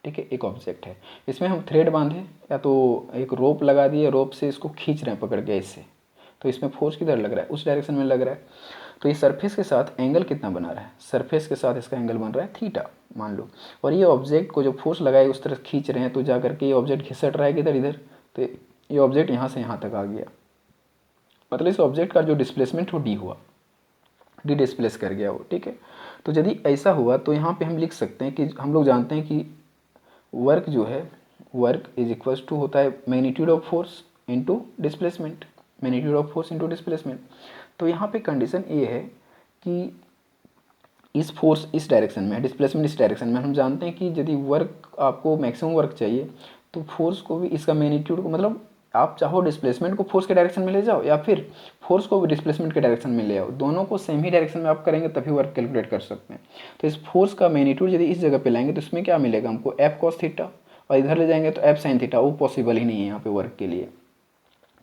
ठीक है, एक ऑब्जेक्ट है, इसमें हम थ्रेड बांधे या तो एक रोप लगा दिए, रोप से इसको खींच रहे हैं पकड़ के इससे, तो इसमें फोर्स किधर लग रहा है, उस डायरेक्शन में लग रहा है। तो ये सरफेस के साथ एंगल कितना बना रहा है, सरफेस के साथ इसका एंगल बन रहा है थीटा मान लो, और ये ऑब्जेक्ट को जो फोर्स लगाए उस तरफ खींच रहे हैं, तो जा करके ये ऑब्जेक्ट घिसट रहा है किधर इधर, तो ये ऑब्जेक्ट यहाँ से यहाँ तक आ गया, मतलब इस ऑब्जेक्ट का जो डिस्प्लेसमेंट वो डी हुआ, डी डिस्प्लेस कर गया वो, ठीक है। तो यदि ऐसा हुआ तो यहाँ पे हम लिख सकते हैं कि हम लोग जानते हैं कि वर्क जो है, वर्क इज इक्वल्स टू होता है magnitude of force into displacement, magnitude of force into displacement. तो यहाँ पे कंडीशन ये है कि इस फोर्स इस डायरेक्शन में है, डिस्प्लेसमेंट इस डायरेक्शन में, हम जानते हैं कि यदि वर्क आपको मैक्सिमम वर्क चाहिए तो फोर्स को भी इसका मैग्नीट्यूड को, मतलब आप चाहो डिस्प्लेसमेंट को फोर्स के डायरेक्शन में ले जाओ या फिर फोर्स को भी डिस्प्लेसमेंट के डायरेक्शन में ले आओ, दोनों को सेम ही डायरेक्शन में आप करेंगे तभी वर्क कैलकुलेट कर सकते हैं। तो इस फोर्स का मैग्नीट्यूड यदि इस जगह पे लाएंगे तो इसमें क्या मिलेगा हमको, एफ कॉस थीटा, और इधर ले जाएंगे तो एफ साइन थीटा, वो पॉसिबल ही नहीं है यहाँ पे वर्क के लिए,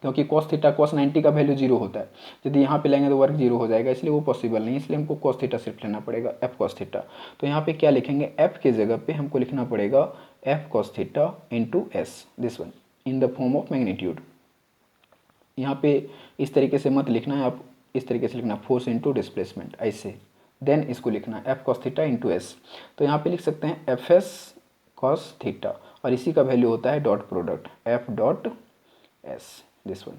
क्योंकि कॉस थीटा कॉस 90 का वैल्यू जीरो होता है, यदि यहाँ पे लेंगे तो वर्क जीरो हो जाएगा, इसलिए वो पॉसिबल नहीं, इसलिए हमको कॉस थीटा सिर्फ लेना पड़ेगा, एफ कॉस थीटा। तो यहाँ पे क्या लिखेंगे, एफ के जगह पे हमको लिखना पड़ेगा F cos theta into S, this one in the form of magnitude. यहाँ पे इस तरीके से मत लिखना है, आप इस तरीके से लिखना फोर्स इंटू डिस्प्लेसमेंट ऐसे, देन इसको लिखना F cos theta into S. तो यहाँ पे लिख सकते हैं एफ एस कॉस थीटा, और इसी का वैल्यू होता है dot product F dot S, this one.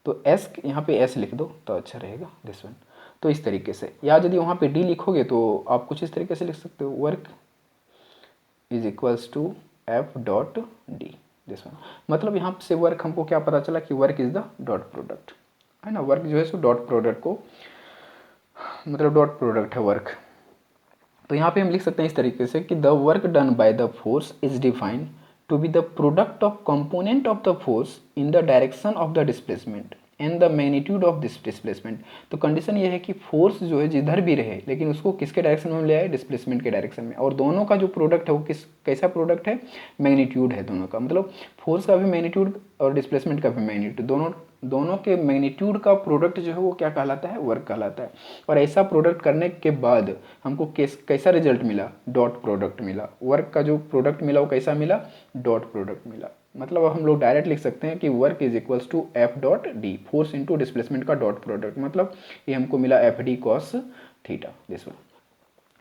तो एस यहाँ पे एस लिख दो तो अच्छा रहेगा, दिस वन। तो इस तरीके से, या यदि वहाँ पे डी लिखोगे तो आप कुछ इस तरीके से लिख सकते हो, work is equals to F dot D, this one. मतलब यहाँ से वर्क हमको क्या पता चला कि work is the dot product, है ना, वर्क जो है सो डॉट प्रोडक्ट को, मतलब डॉट प्रोडक्ट है वर्क। तो यहाँ पे हम लिख सकते हैं इस तरीके से कि the work done by the force is defined to be the product of component of the force in the direction of the displacement and the magnitude of this displacement। तो कंडीशन ये है कि फोर्स जो है जिधर भी रहे लेकिन उसको किसके डायरेक्शन में ले आए, डिस्प्लेसमेंट के डायरेक्शन में, और दोनों का जो प्रोडक्ट है वो कैसा प्रोडक्ट है, मैग्नीट्यूड है दोनों का, मतलब फोर्स का भी मैग्नीट्यूड और डिस्प्लेसमेंट का भी मैग्नीट्यूड, दोनों के मैग्नीट्यूड का प्रोडक्ट जो है वो क्या कहलाता है, वर्क कहलाता है। और ऐसा प्रोडक्ट करने के बाद हमको कैसा रिजल्ट मिला, डॉट प्रोडक्ट मिला, वर्क का जो प्रोडक्ट मिला वो कैसा मिला, डॉट प्रोडक्ट मिला। मतलब अब हम लोग डायरेक्ट लिख सकते हैं कि work is equals to F dot D, force into displacement का डॉट प्रोडक्ट, मतलब ये हमको मिला F D cos theta, this one,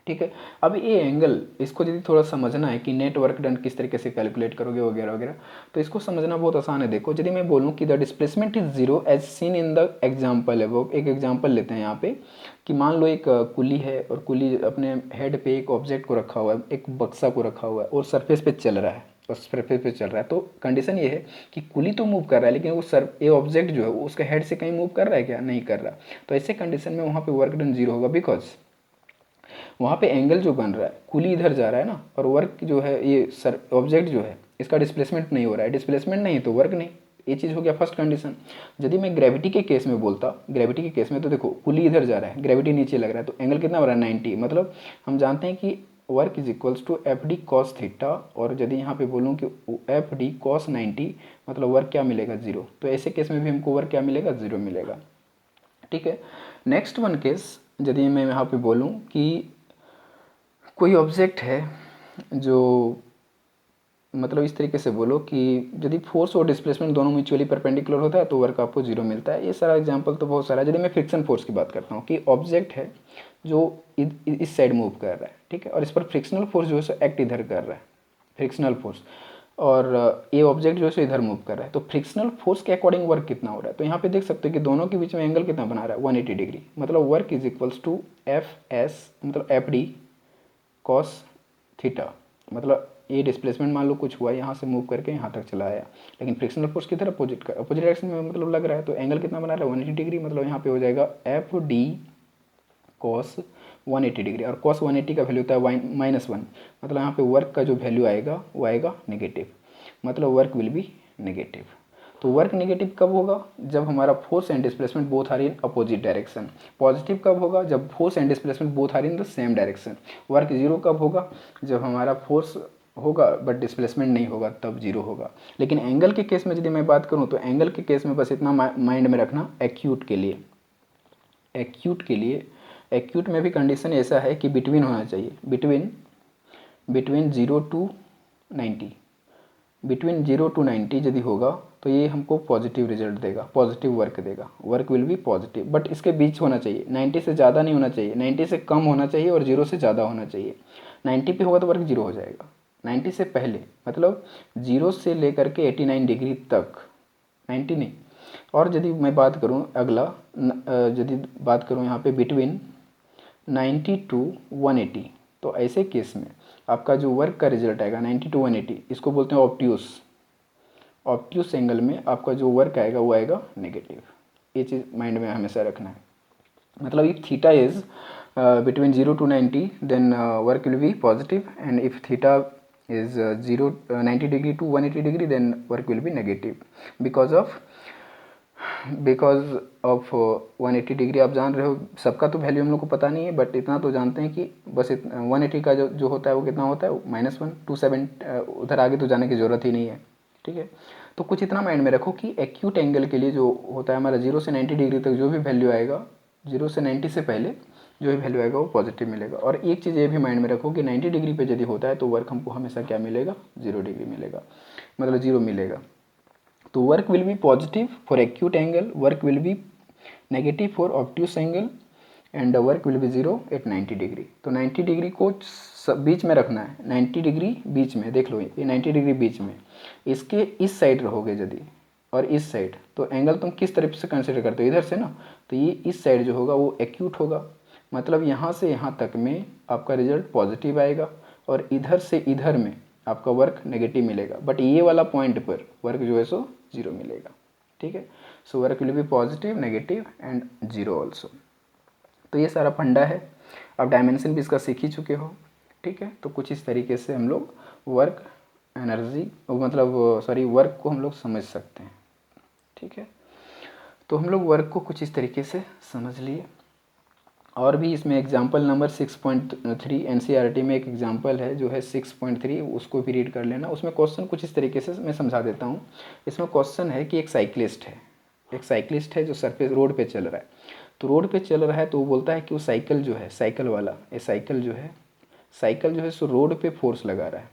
ठीक है। अब ये एंगल, इसको यदि थोड़ा समझना है कि नेट वर्क डन किस तरीके से कैलकुलेट करोगे वगैरह वगैरह, तो इसको समझना बहुत आसान है। देखो यदि मैं बोलूँ कि the displacement is zero as seen in the example है, वो एक एग्जाम्पल लेते हैं यहाँ पे कि मान लो एक कुली है और कुली अपने हेड पे एक ऑब्जेक्ट को रखा हुआ है, एक बक्सा को रखा हुआ है और सरफेस पे चल रहा है, और सरफेस पे चल रहा है, तो कंडीशन ये है कि कुली तो मूव कर रहा है लेकिन वो ये ऑब्जेक्ट जो है वो उसके हेड से कहीं मूव कर रहा है क्या, नहीं कर रहा। तो ऐसे कंडीशन में वहाँ पे वर्क डन जीरो होगा, बिकॉज वहाँ पे एंगल जो बन रहा है, कुली इधर जा रहा है ना, और वर्क जो है ये ऑब्जेक्ट जो है इसका डिस्प्लेसमेंट नहीं हो रहा है, डिस्प्लेसमेंट नहीं तो वर्क नहीं, ये चीज़ हो गया फर्स्ट कंडीशन। यदि मैं ग्रेविटी के केस में बोलता, ग्रेविटी के केस में तो देखो कुली इधर जा रहा है, ग्रेविटी नीचे लग रहा है, तो एंगल कितना बन रहा है 90, मतलब हम जानते हैं कि work is equals to F D cos theta, और यदि यहाँ पे बोलूँ कि एफ डी कॉस 90 मतलब वर्क क्या मिलेगा, जीरो। तो ऐसे केस में भी हमको वर्क क्या मिलेगा, जीरो मिलेगा, ठीक है। नेक्स्ट वन केस, यदि मैं यहाँ पे बोलूँ कि कोई ऑब्जेक्ट है जो, मतलब इस तरीके से बोलो कि यदि फोर्स और डिस्प्लेसमेंट दोनों म्यूचुअली परपेंडिकुलर होता है तो वर्क आपको जीरो मिलता है। ये सारा एग्जांपल तो बहुत सारा है। यदि मैं फ्रिक्शन फोर्स की बात करता हूँ कि ऑब्जेक्ट है जो इस साइड मूव कर रहा है, ठीक है, और इस पर फ्रिक्शनल फोर्स जो है सो एक्ट इधर कर रहा है, फ्रिक्शनल फोर्स, और ये ऑब्जेक्ट जो है सो इधर मूव कर रहा है, तो फ्रिक्शनल फोर्स के अकॉर्डिंग वर्क कितना हो रहा है। तो यहाँ पे देख सकते हो कि दोनों के बीच में एंगल कितना बना रहा है, 180 डिग्री, मतलब work is equals to F S, मतलब एफ डी कॉस थीटा, मतलब ये डिस्प्लेसमेंट मान लो कुछ हुआ, यहाँ से मूव करके यहाँ तक चला आया, लेकिन फ्रिक्शनल फोर्स किधर अपोजिट डायरेक्शन में मतलब लग रहा है, तो एंगल कितना बना रहा है 180 डिग्री, मतलब यहाँ पे हो जाएगा एफ डी कॉस 180 डिग्री, और कॉस 180 का वैल्यू होता है -1, मतलब यहाँ पे वर्क का जो वैल्यू आएगा वो आएगा नेगेटिव, मतलब वर्क विल बी नेगेटिव। तो वर्क नेगेटिव कब होगा, जब हमारा force and displacement both are in opposite direction. Positive कब होगा, जब force and displacement both are in the same direction. Work zero कब होगा, जब हमारा फोर्स होगा बट डिस्प्लेसमेंट नहीं होगा, तब जीरो होगा। लेकिन एंगल के केस में यदि मैं बात करूँ तो एंगल के केस में बस इतना माइंड में रखना, एक्यूट के लिए, एक्यूट में भी कंडीशन ऐसा है कि बिटवीन होना चाहिए, बिटवीन 0 to 90, बिटवीन 0 to 90 यदि होगा तो ये हमको पॉजिटिव रिजल्ट देगा, पॉजिटिव वर्क देगा, work will be positive. But इसके बीच होना चाहिए, 90 से ज़्यादा नहीं होना चाहिए, 90 से कम होना चाहिए और 0 से ज़्यादा होना चाहिए। 90 पे होगा तो वर्क 0 हो जाएगा, 90 से पहले मतलब 0 से लेकर के 89 डिग्री तक, 90 नहीं। और यदि मैं बात करूँ अगला, यदि बात करूँ यहाँ पे बिटवीन 90 to 180, तो ऐसे केस में आपका जो वर्क का रिजल्ट आएगा 90 to 180, इसको बोलते हैं ऑब्ट्यूस। ऑब्ट्यूस एंगल में आपका जो वर्क आएगा वो आएगा नेगेटिव। ये चीज़ माइंड में हमेशा रखना है। मतलब if theta is between 0 to 90 then work will be positive, and if theta is 90 degree to 180 degree then work will be negative because of 180 degree. आप जान रहे हो, सबका तो वैल्यू हम लोग को पता नहीं है, बट इतना तो जानते हैं कि बस 180 का जो होता है वो कितना होता है, -1 to 7, उधर आगे तो जाने की ज़रूरत ही नहीं है। ठीक है, तो कुछ इतना माइंड में रखो कि एक्यूट एंगल के लिए जो होता है हमारा 0 से 90 डिग्री तक जो भी वैल्यू आएगा, 0 से 90 से पहले जो भी वैल्यू आएगा वो पॉजिटिव मिलेगा। और एक चीज़ ये भी माइंड में रखो कि 90 डिग्री पे यदि होता है तो वर्क हमको हमेशा क्या मिलेगा, 0 डिग्री मिलेगा, मतलब 0 मिलेगा। तो work will be positive for acute angle, work will be negative for obtuse angle, and work will be 0 at 90 degree. तो 90 डिग्री को बीच में रखना है, 90 डिग्री बीच में, देख लो ये 90 डिग्री बीच में, इसके इस साइड रहोगे यदि और इस साइड, तो एंगल तुम किस तरफ से कंसिडर करते हो, इधर से ना, तो ये इस साइड जो होगा वो एक्यूट होगा, मतलब यहाँ से यहाँ तक में आपका रिजल्ट पॉजिटिव आएगा और इधर से इधर में आपका वर्क नेगेटिव मिलेगा, बट ये वाला पॉइंट पर वर्क जो है सो 0 मिलेगा। ठीक है, so work will be positive, negative and 0 also. तो ये सारा फंडा है, आप डायमेंशन भी इसका सीख ही चुके हो। ठीक है, तो कुछ इस तरीके से हम लोग वर्क एनर्जी मतलब वर्क को हम लोग समझ सकते हैं। ठीक है, तो हम लोग वर्क को कुछ इस तरीके से समझ लिए। और भी इसमें एग्जाम्पल नंबर 6.3 एनसीईआरटी में एक एग्जाम्पल है जो है 6.3, उसको भी रीड कर लेना। उसमें क्वेश्चन कुछ इस तरीके से मैं समझा देता हूँ। इसमें क्वेश्चन है कि एक साइकिलिस्ट है जो सरफेस रोड पे चल रहा है। तो रोड पे चल रहा है तो वो बोलता है कि वो साइकिल जो है, साइकिल वाला ये साइकिल जो है सो रोड पे फोर्स लगा रहा है,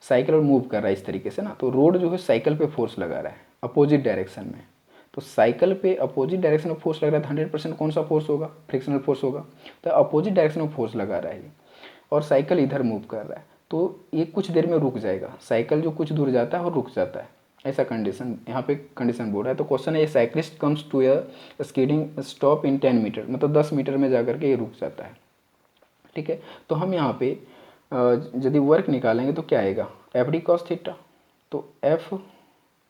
साइकिल और मूव कर रहा है इस तरीके से ना। तो रोड जो है साइकिल पे फोर्स लगा रहा है अपोजिट डायरेक्शन में। तो साइकिल पे अपोजिट डायरेक्शन में फोर्स लग रहा है, तो 100% कौन सा फोर्स होगा, फ्रिक्शनल फोर्स होगा। तो अपोजिट डायरेक्शन में फोर्स लगा रहा है और साइकिल इधर मूव कर रहा है, तो ये कुछ देर में रुक जाएगा। साइकिल जो कुछ दूर जाता है और रुक जाता है, ऐसा कंडीशन यहाँ पे कंडीशन बोल रहा है। तो क्वेश्चन है, ये cyclist comes to a skidding stop in 10 metre, मतलब 10 मीटर में जाकर के ये रुक जाता है। ठीक है, तो हम यहाँ पे यदि वर्क निकालेंगे तो क्या आएगा, एफ डी कॉस थीटा। तो एफ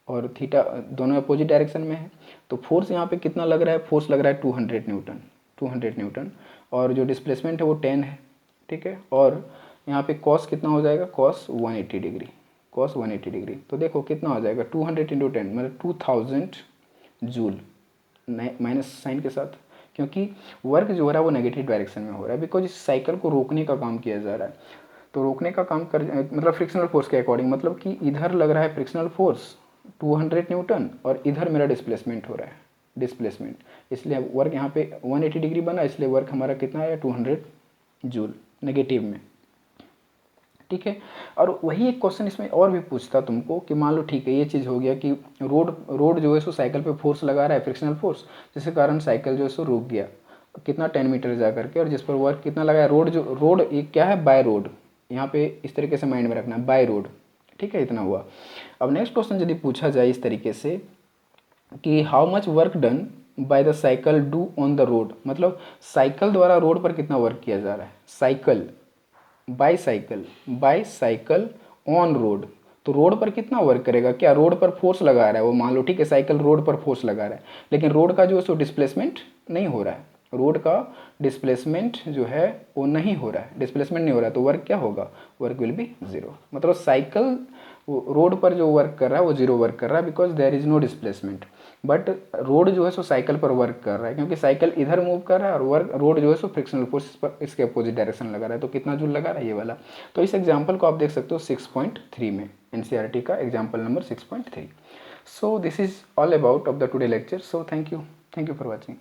और थीटा दोनों अपोजिट डायरेक्शन में है, तो फोर्स यहाँ पे कितना लग रहा है, फोर्स लग रहा है 200 न्यूटन, और जो डिस्प्लेसमेंट है वो 10 है। ठीक है, और यहाँ पे कॉस कितना हो जाएगा, कॉस 180 डिग्री। तो देखो कितना हो जाएगा, 200 × 10 मतलब 2000 जूल, माइनस साइन के साथ, क्योंकि वर्क जो हो रहा है वो नेगेटिव डायरेक्शन में हो रहा है, बिकॉज इस साइकिल को रोकने का काम किया जा रहा है। तो रोकने का काम कर मतलब फ्रिक्शनल फोर्स के अकॉर्डिंग, मतलब कि इधर लग रहा है फ्रिक्शनल फोर्स 200 न्यूटन और इधर मेरा डिस्प्लेसमेंट हो रहा है, डिस्प्लेसमेंट, इसलिए वर्क यहाँ पे 180 डिग्री बना, इसलिए वर्क हमारा कितना आया, 200 जूल नेगेटिव में। ठीक है, और वही एक क्वेश्चन इसमें और भी पूछता तुमको कि मान लो ठीक है ये चीज़ हो गया कि रोड जो है सो साइकिल पे फोर्स लगा रहा है, फ्रिक्शनल फोर्स, जिसके कारण साइकिल जो है सो रुक गया कितना 10 मीटर जा करके, और जिस पर वर्क कितना लगा है, रोड एक क्या है, बाय रोड, यहाँ पे इस तरीके से माइंड में रखना है, बाय रोड। ठीक है, इतना हुआ। अब नेक्स्ट क्वेश्चन यदि पूछा जाए इस तरीके से कि how much work done by the cycle do on the road, मतलब साइकिल द्वारा रोड पर कितना वर्क किया जा रहा है, cycle by cycle on road, तो रोड पर कितना वर्क करेगा, क्या रोड पर फोर्स लगा रहा है वो, मान लो ठीक है साइकिल रोड पर फोर्स लगा रहा है, लेकिन रोड का जो है सो डिस्प्लेसमेंट नहीं हो रहा है, रोड का डिस्प्लेसमेंट जो है वो नहीं हो रहा है, डिस्प्लेसमेंट नहीं हो रहा है, तो वर्क क्या होगा, वर्क विल बी 0। मतलब साइकिल रोड पर जो वर्क कर रहा है वो 0 वर्क कर रहा है, because there is no displacement. But road जो है सो साइकिल पर वर्क कर रहा है, क्योंकि साइकिल इधर मूव कर रहा है और रोड जो है सो फ्रिक्शनल फोर्स पर इसके अपोजिट डायरेक्शन लगा रहा है, तो कितना जूल लगा रहा है, ये वाला। तो इस एग्जाम्पल को आप देख सकते हो 6.3 में, एनसीईआरटी का example number 6.3। So this is all about of the today lecture. So thank you for watching.